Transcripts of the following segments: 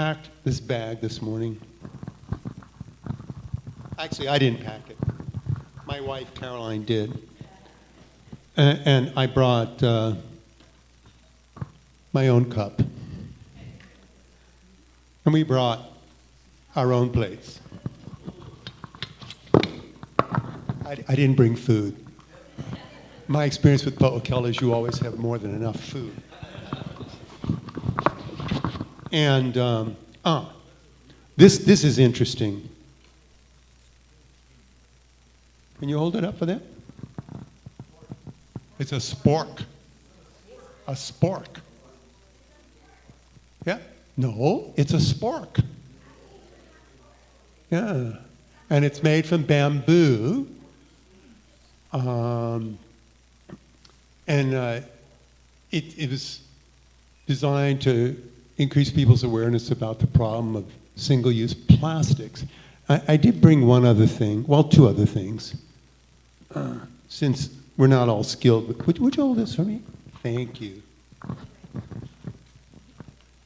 packed this bag this morning. Actually, I didn't pack it. My wife, Caroline, did. And I brought my own cup. And we brought our own plates. I didn't bring food. My experience with Po'okel is you always have more than enough food. And this is interesting. Can you hold it up for them? It's a spork. A spork. Yeah? No, it's a spork. Yeah. And it's made from bamboo. It was designed to increase people's awareness about the problem of single-use plastics. I did bring one other thing, well, two other things. Since we're not all skilled, would you hold this for me? Thank you.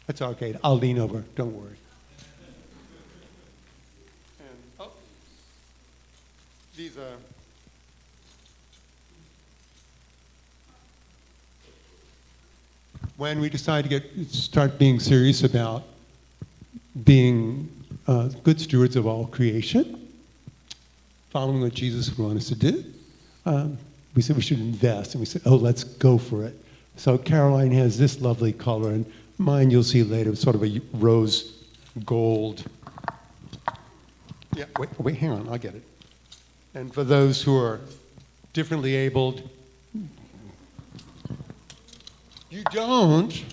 That's okay, I'll lean over, don't worry. And, these are when we decided to start being serious about being good stewards of all creation, following what Jesus would want us to do, we said we should invest, and we said, oh, let's go for it. So Caroline has this lovely color, and mine you'll see later, sort of a rose gold. Yeah, wait, hang on, I'll get it. And for those who are differently abled, you don't.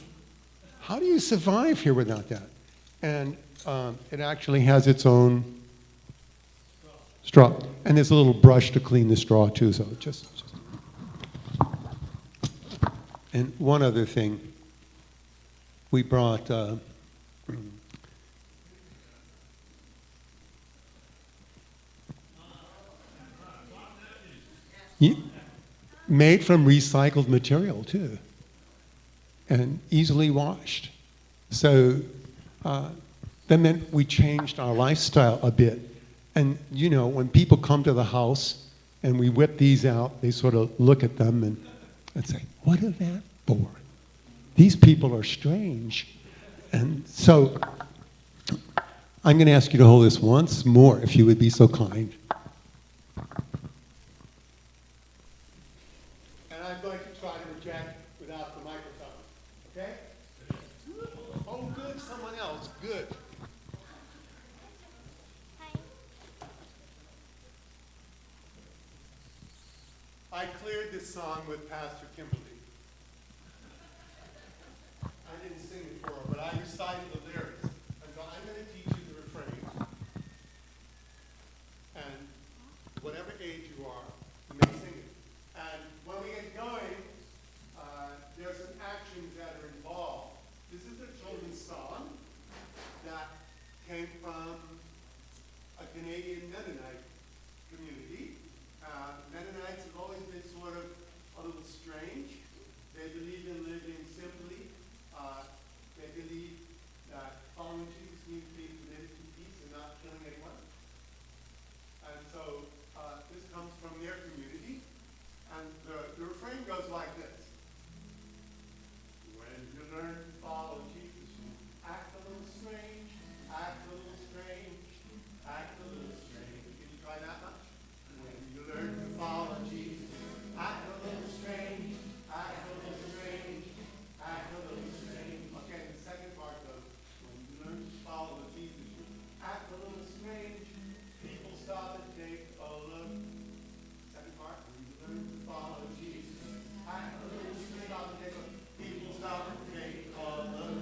How do you survive here without that? And it actually has its own straw. And there's a little brush to clean the straw too, so just. And one other thing, we brought made from recycled material too, and easily washed. So that meant we changed our lifestyle a bit. And you know, when people come to the house and we whip these out, they sort of look at them and say, what is that for? These people are strange. And so I'm going to ask you to hold this once more, if you would be so kind. And I'm going to try to project without the microphone, okay? Oh, good, someone else, good. I cleared this song with Pastor Kimberly. I didn't sing it for her, but I recited the lyrics. And so I'm going to teach you the refrain. And whatever age you are, you may sing it. And when we get going, there are some actions that are involved. This is a children's song that came from a Canadian Mennonite community. Mennonites have always been sort of a little strange. They believe in living simply. They believe that following Jesus means being committed to peace and not killing anyone. And so this comes from their community. And the refrain goes like this. When you learn to follow Jesus, you act a little strange, act a little strange, act a little strange. Can you try that much? When you learn to follow Jesus, act a little strange, act a little strange, act a little strange. Okay, the second part goes, when you learn to follow Jesus, you act a little strange, people stop and take a look. Second part, when you learn to follow Jesus, act a little strange, stop and take a look. People stop and take a look.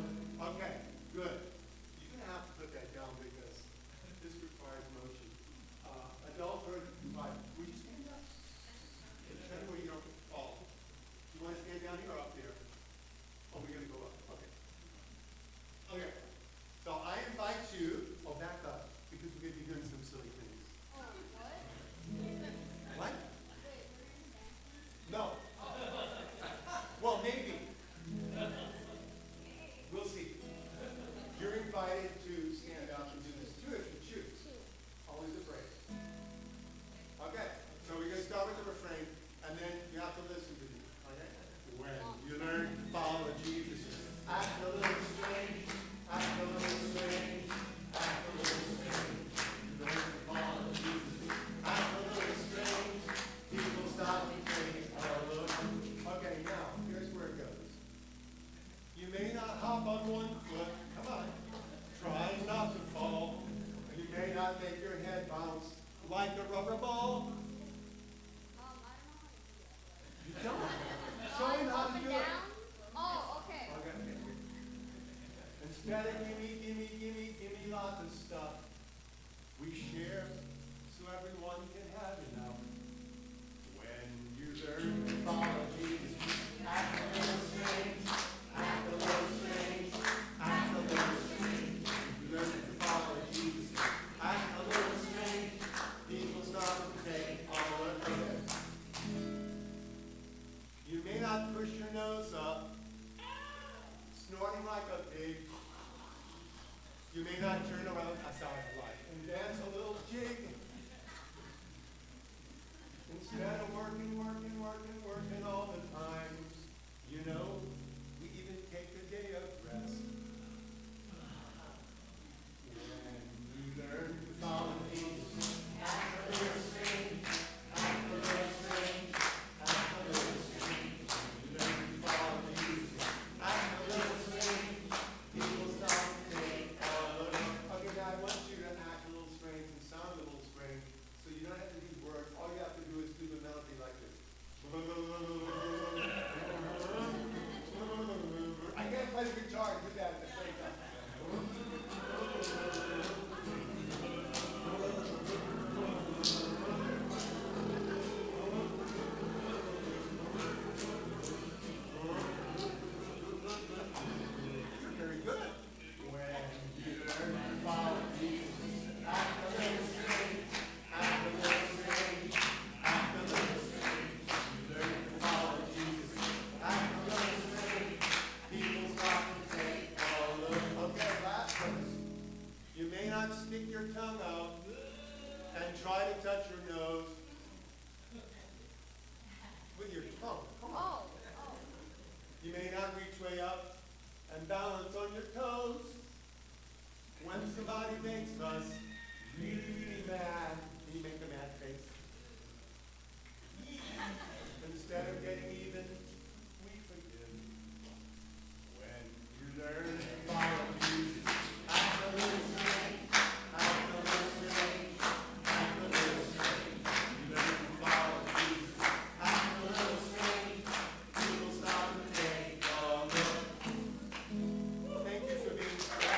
Okay, good. You're going to have to put that down because this requires motion. Adulthood, right. Will you stand up? Tell me where you don't fall. Do you want to stand down here or up there? Oh, we're going to go up. Okay. Okay. So I invite you, back up, because we're going to be doing some silly things. What? No. Well, maybe. We'll see. You're invited like a rubber ball. I don't know how to do that. You don't. Show him how Up to and do it. down? Oh, okay. Okay. Instead of gimme lots of stuff, we share so everyone can have enough. When you learn to follow Jesus, act a little strange, act a little strange, act a little strange. You learn to follow Jesus, act a little strange. People start to take all of it. You may not push your nose up, snorting like a pig. You may not turn around, and dance a little jig. Instead of working all the time, you know, we even take a day of rest. When you learn to follow Jesus, act a little strange, act a little strange, act a little strange. You learn to follow Jesus, act a little strange. People stop to take all of it. Okay, now I want you to act a little strange and sound a little strange, so you don't have to use words. All you have to do is do the melody like this. I can't play the guitar and do that at the same time. You're very good. When you learn to follow Jesus, act a little strange, act a little strange, act a little strange. You learn to follow Jesus, act a little strange. People stop and take all of it. Okay, last verse. You may not stick your tongue out and try to touch your nose with your tongue. Come on. Oh. You may not reach way up and balance on your toes. When somebody makes us really mad, can you make a mad face? Instead of getting even, we forgive. When you learn to follow Jesus, act a little strange, act a little strange, act a little strange. You learn to follow Jesus, act a little strange. People stop and take all of it. Thank you for being present.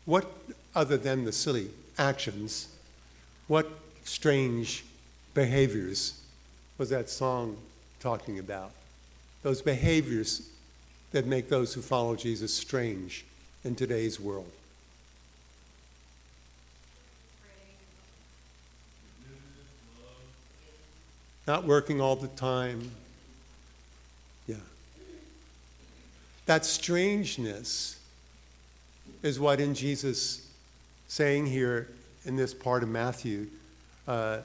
What, other than the silly actions, what strange behaviors was that song talking about? Those behaviors that make those who follow Jesus strange in today's world. Not working all the time. Yeah. That strangeness is what in Jesus saying here in this part of Matthew, in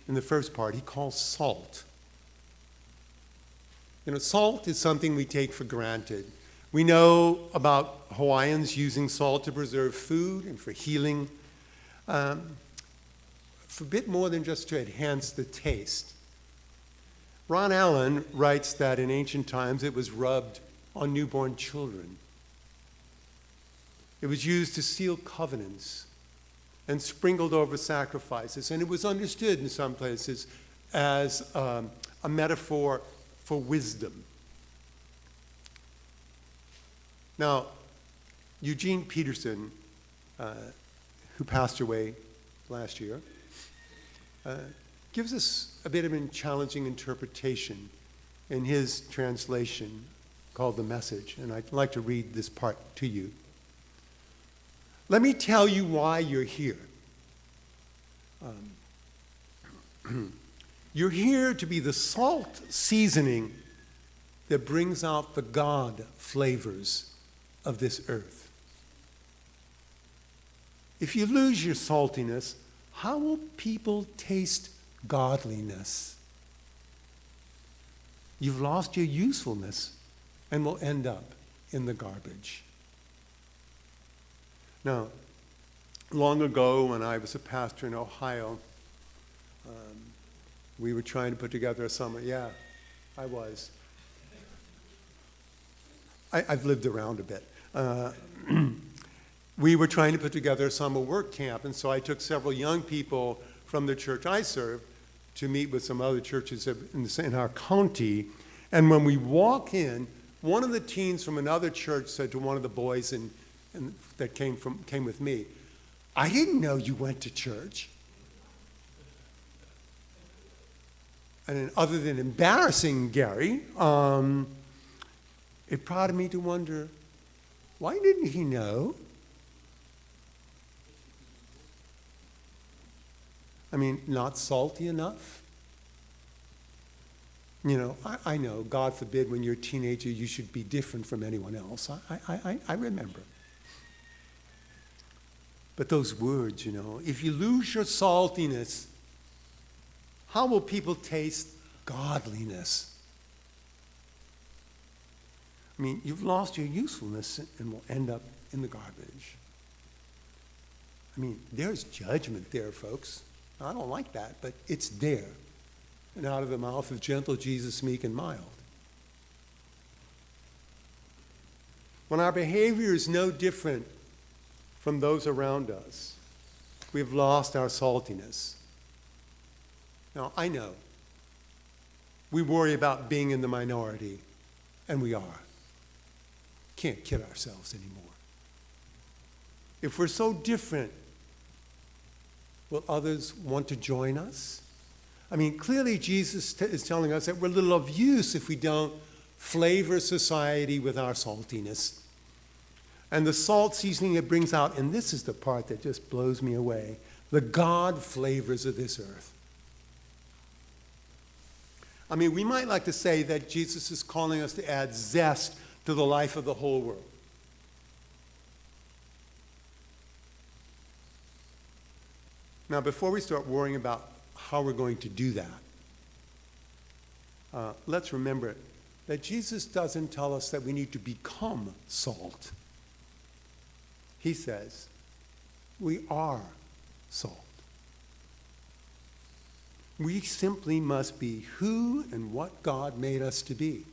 the first part, he calls salt. You know, salt is something we take for granted. We know about Hawaiians using salt to preserve food and for healing, for a bit more than just to enhance the taste. Ron Allen writes that in ancient times it was rubbed on newborn children. It was used to seal covenants and sprinkled over sacrifices. And it was understood in some places as a metaphor for wisdom. Now, Eugene Peterson, who passed away last year, gives us a bit of a challenging interpretation in his translation called The Message. And I'd like to read this part to you. Let me tell you why you're here. You're here to be the salt seasoning that brings out the God flavors of this earth. If you lose your saltiness, how will people taste godliness. You've lost your usefulness and will end up in the garbage. Now, long ago when I was a pastor in Ohio, we were trying to put together a summer. Yeah, I was. I've lived around a bit. We were trying to put together a summer work camp, and so I took several young people from the church I serve to meet with some other churches in our county. And when we walk in, one of the teens from another church said to one of the boys that came with me, "I didn't know you went to church." And then, other than embarrassing Gary, it prompted me to wonder, why didn't he know? I mean, not salty enough? You know, I know, God forbid, when you're a teenager, you should be different from anyone else. I remember. But those words, you know, if you lose your saltiness, how will people taste godliness? I mean, you've lost your usefulness and will end up in the garbage. I mean, there's judgment there, folks. I don't like that, but it's there. And out of the mouth of gentle Jesus, meek and mild. When our behavior is no different from those around us, we've lost our saltiness. Now, I know we worry about being in the minority, and we are. Can't kid ourselves anymore. If we're so different, will others want to join us? I mean, clearly Jesus is telling us that we're little of use if we don't flavor society with our saltiness. And the salt seasoning it brings out, and this is the part that just blows me away, the God flavors of this earth. I mean, we might like to say that Jesus is calling us to add zest to the life of the whole world. Now, before we start worrying about how we're going to do that, let's remember that Jesus doesn't tell us that we need to become salt. He says, we are salt. We simply must be who and what God made us to be.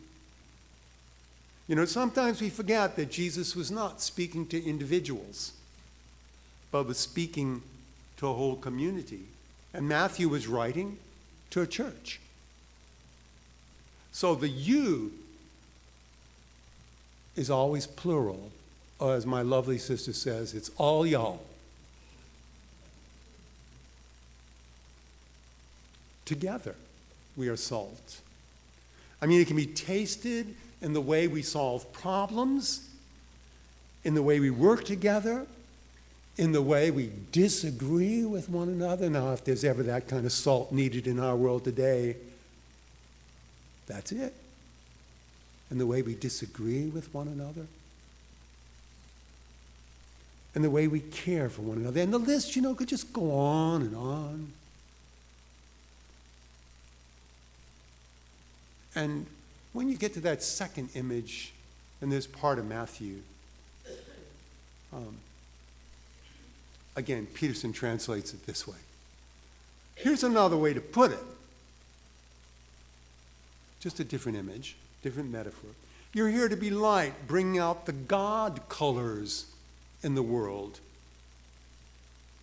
You know, sometimes we forget that Jesus was not speaking to individuals, but was speaking to a whole community. And Matthew was writing to a church. So the you is always plural, or as my lovely sister says, it's all y'all. Together, we are salt. I mean, it can be tasted in the way we solve problems, in the way we work together, in the way we disagree with one another. Now, if there's ever that kind of salt needed in our world today, that's it. In the way we disagree with one another, and the way we care for one another. And the list, you know, could just go on and on. And when you get to that second image, and there's part of Matthew, again, Peterson translates it this way. Here's another way to put it. Just a different image, different metaphor. You're here to be light, bringing out the God colors in the world.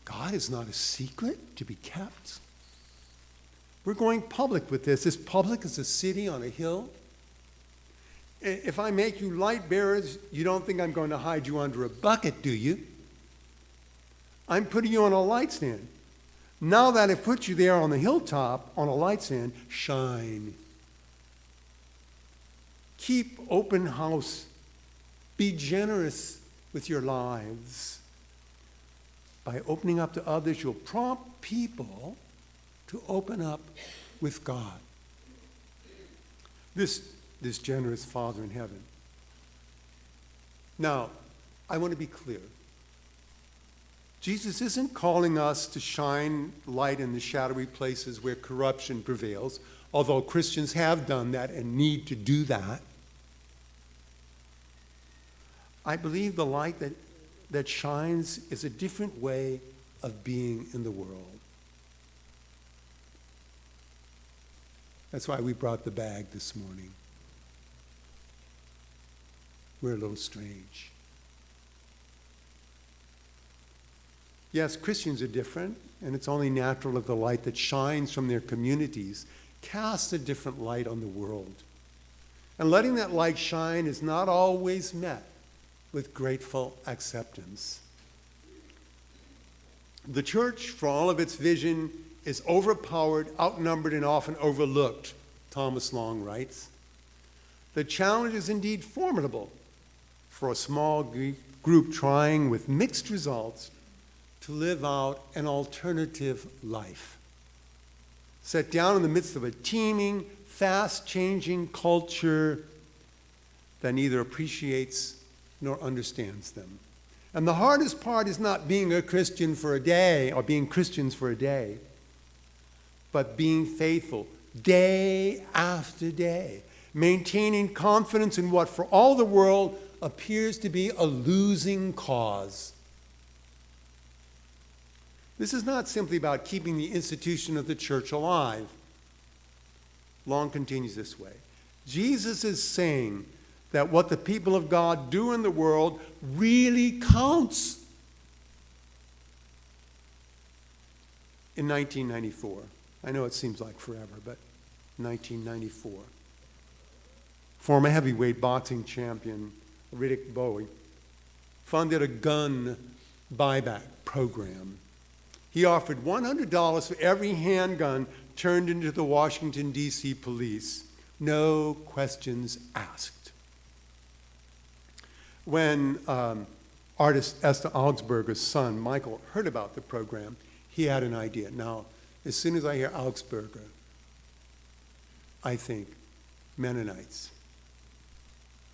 God is not a secret to be kept. We're going public with this. As public as a city on a hill. If I make you light bearers, you don't think I'm going to hide you under a bucket, do you? I'm putting you on a light stand. Now that I've put you there on the hilltop, on a light stand, shine. Keep open house. Be generous with your lives. By opening up to others, you'll prompt people to open up with God. This generous Father in heaven. . Now, I want to be clear. Jesus isn't calling us to shine light in the shadowy places where corruption prevails, although Christians have done that and need to do that. I believe the light that shines is a different way of being in the world. That's why we brought the bag this morning. We're a little strange. Yes, Christians are different, and it's only natural that the light that shines from their communities casts a different light on the world. And letting that light shine is not always met with grateful acceptance. The church, for all of its vision, is overpowered, outnumbered, and often overlooked, Thomas Long writes. The challenge is indeed formidable for a small group trying with mixed results to live out an alternative life. Set down in the midst of a teeming, fast-changing culture that neither appreciates nor understands them. And the hardest part is not being a Christian for a day or being Christians for a day, but being faithful day after day, maintaining confidence in what for all the world appears to be a losing cause. This is not simply about keeping the institution of the church alive. Long continues this way. Jesus is saying that what the people of God do in the world really counts. In 1994, I know it seems like forever, but 1994, former heavyweight boxing champion Riddick Bowe funded a gun buyback program. He offered $100 for every handgun turned into the Washington, D.C. police. No questions asked. When artist Esther Augsburger's son, Michael, heard about the program, he had an idea. Now, as soon as I hear Augsburger, I think Mennonites.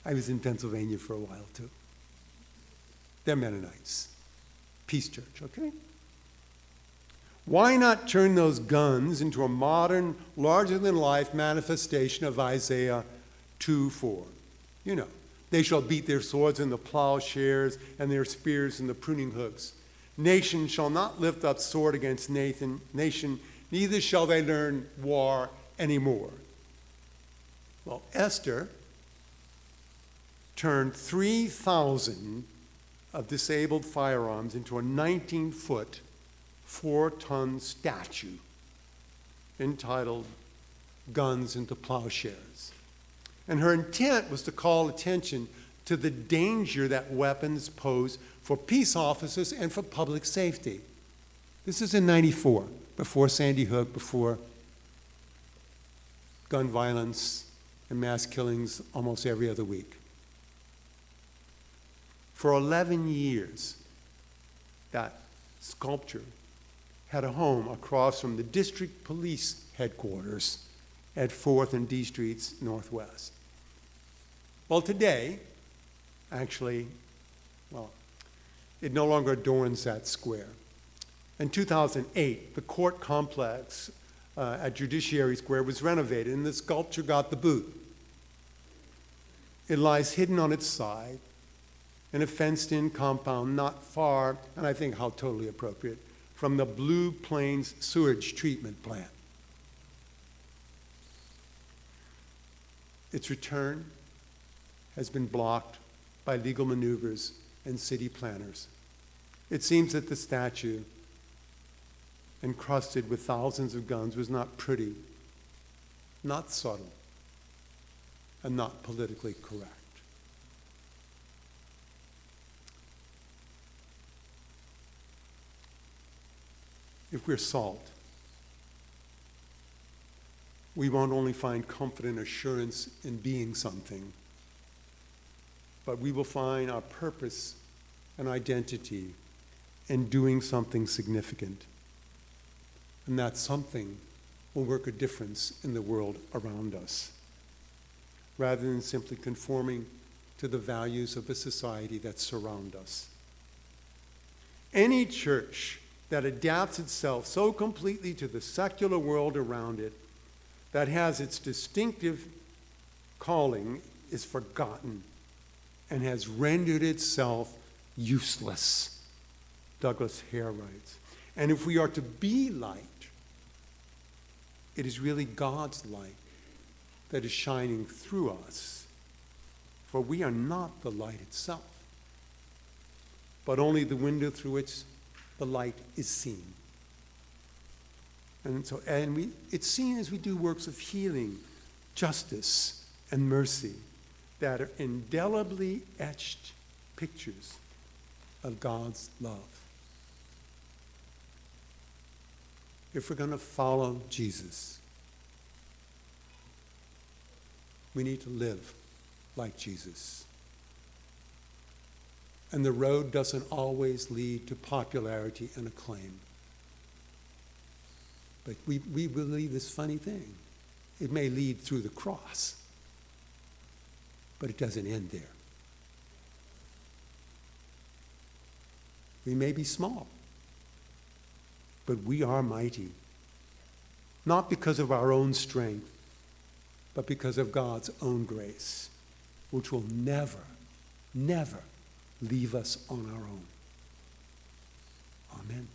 I was in Pennsylvania for a while, too. They're Mennonites. Peace Church, okay? Why not turn those guns into a modern, larger-than-life manifestation of Isaiah 2:4? You know, they shall beat their swords in the plowshares and their spears in the pruning hooks. Nation shall not lift up sword against nation, neither shall they learn war anymore. Well, Esther turned 3,000 of disabled firearms into a 19-foot, 4-ton statue entitled Guns into Plowshares. And her intent was to call attention to the danger that weapons pose for peace officers and for public safety. This is in '94, before Sandy Hook, before gun violence and mass killings almost every other week. For 11 years, that sculpture had a home across from the district police headquarters at 4th and D Streets Northwest. Well, today, actually, it no longer adorns that square. In 2008, the court complex at Judiciary Square was renovated, and the sculpture got the boot. It lies hidden on its side in a fenced-in compound not far, and I think how totally appropriate, from the Blue Plains sewage treatment plant. Its return has been blocked by legal maneuvers and city planners. It seems that the statue, encrusted with thousands of guns, was not pretty, not subtle, and not politically correct. If we're salt, we won't only find comfort and assurance in being something, but we will find our purpose and identity in doing something significant. And that something will work a difference in the world around us, rather than simply conforming to the values of a society that surround us. Any church that adapts itself so completely to the secular world around it, that has its distinctive calling, is forgotten and has rendered itself useless, Douglas Hare writes. And if we are to be light, it is really God's light that is shining through us. For we are not the light itself, but only the window through which the light is seen. It's seen as we do works of healing, justice, and mercy that are indelibly etched pictures of God's love. If we're going to follow Jesus, we need to live like Jesus. And the road doesn't always lead to popularity and acclaim. But we believe this funny thing. It may lead through the cross, but it doesn't end there. We may be small, but we are mighty. Not because of our own strength, but because of God's own grace, which will never, never leave us on our own. Amen.